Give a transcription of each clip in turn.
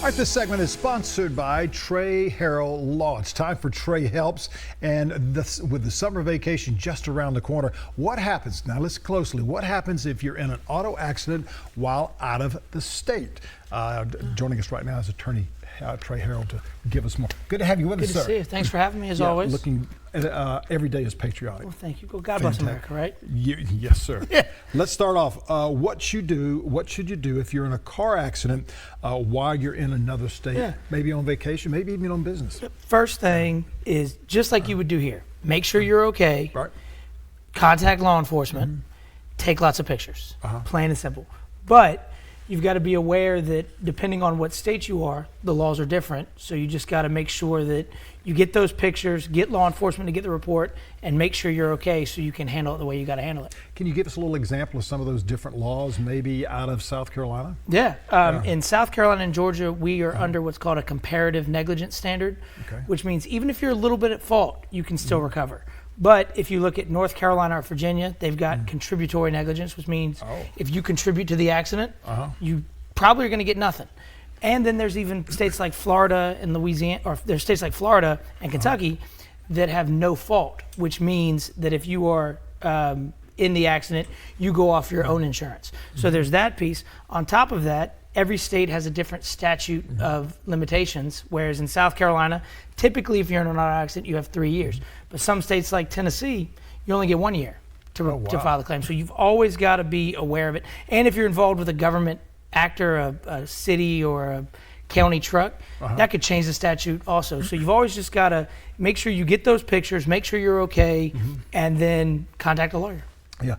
All right, this segment is sponsored by Trey, Harrell Law. It's time for Trey Helps, and with the summer vacation just around the corner, what happens? Now listen closely. What happens if you're in an auto accident while out of the state? Joining us right now is attorney Trey Harrell to give us more. Good to have you with us, sir. Good to see you. Thanks for having me, as always. Looking every day is patriotic. Well, thank you. Well, God bless America, right? Yes, sir. Let's start off. What should you do if you're in a car accident while you're in another state? Maybe on vacation, maybe even on business. First thing is just like you would do here. Make sure you're okay. Right. Contact law enforcement. Take lots of pictures. Plain and simple. But you've got to be aware that depending on what state you are, the laws are different. So you just got to make sure that you get those pictures, get law enforcement to get the report, and make sure you're okay so you can handle it the way you got to handle it. Can you give us a little example of some of those different laws, maybe out of South Carolina? In South Carolina and Georgia, we are under what's called a comparative negligence standard, which means even if you're a little bit at fault, you can still recover. But if you look at North Carolina or Virginia, they've got contributory negligence, which means if you contribute to the accident, you probably are going to get nothing. And then there's even states like Florida and Louisiana, or there's states like Florida and Kentucky that have no fault, which means that if you are in the accident, you go off your own insurance. So there's that piece. On top of that, every state has a different statute of limitations, whereas in South Carolina, typically if you're in an auto accident, you have 3 years. But some states like Tennessee, you only get 1 year to file the claim. So you've always got to be aware of it. And if you're involved with a government actor, a city or a county truck, that could change the statute also. So you've always just got to make sure you get those pictures, make sure you're okay, and then contact a lawyer. Yeah.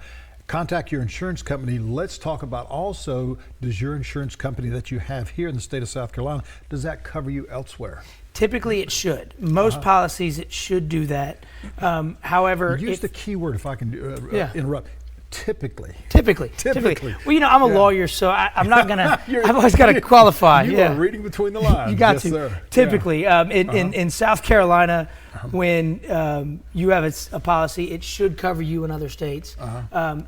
Contact your insurance company. Let's talk about also, does your insurance company that you have here in the state of South Carolina, does that cover you elsewhere? Typically it should. Most policies, it should do that. However, use the key word, if I can interrupt. Typically. Well, you know, I'm a lawyer, so I'm not going to, I've always got to qualify. You are reading between the lines. You got yes, to. Sir. Typically, in South Carolina, when you have a policy, it should cover you in other states.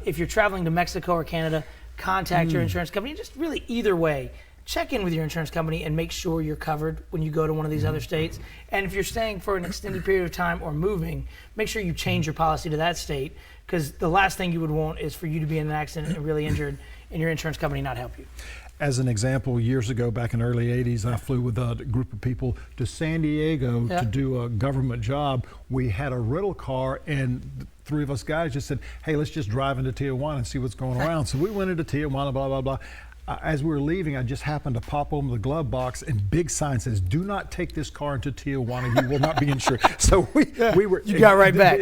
If you're traveling to Mexico or Canada, contact your insurance company. Just really either way, check in with your insurance company and make sure you're covered when you go to one of these other states. And if you're staying for an extended period of time or moving, make sure you change your policy to that state, because the last thing you would want is for you to be in an accident and really injured and your insurance company not help you. As an example, years ago, back in the early 80s, I flew with a group of people to San Diego to do a government job. We had a rental car, and 3 of us guys just said, hey, let's just drive into Tijuana and see what's going around. So we went into Tijuana, blah, blah, blah. As we were leaving, I just happened to pop open the glove box, and big sign says, do not take this car into Tijuana, you will not be insured. So we were. You got right back,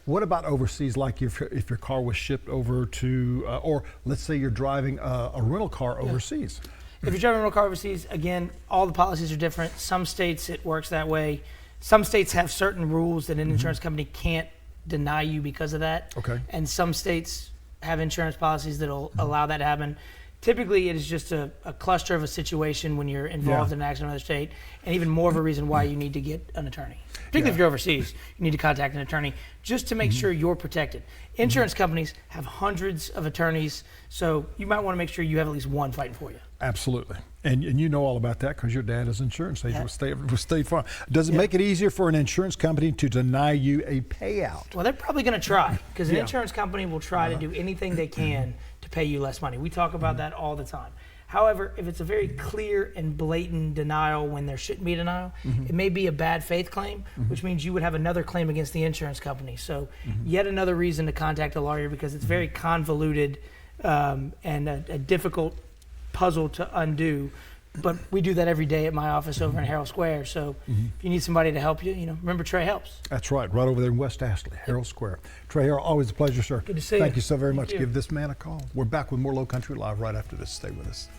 What about overseas, like if your car was shipped over to, or let's say you're driving a rental car overseas? If you're driving a rental car overseas, again, all the policies are different. Some states it works that way. Some states have certain rules that an insurance company can't deny you because of that. And some states have insurance policies that'll allow that to happen. Typically, it is just a cluster of a situation when you're involved in an accident in another state, and even more of a reason why you need to get an attorney. Particularly if you're overseas, you need to contact an attorney just to make sure you're protected. Insurance companies have hundreds of attorneys, so you might want to make sure you have at least one fighting for you. Absolutely. And you know all about that because your dad is an insurance agent with State Farm. Does it make it easier for an insurance company to deny you a payout? Well, they're probably going to try, because an insurance company will try to do anything they can to pay you less money. We talk about that all the time. However, if it's a very clear and blatant denial when there shouldn't be a denial, it may be a bad faith claim, which means you would have another claim against the insurance company. So yet another reason to contact a lawyer, because it's very convoluted and a difficult puzzle to undo. But we do that every day at my office over in Harrell Square. So if you need somebody to help you, remember Trey Helps. That's right, right over there in West Ashley, Harrell Square. Trey Harrell, always a pleasure, sir. Good to see you. Thank you so very much. Give this man a call. We're back with more Lowcountry Live right after this. Stay with us.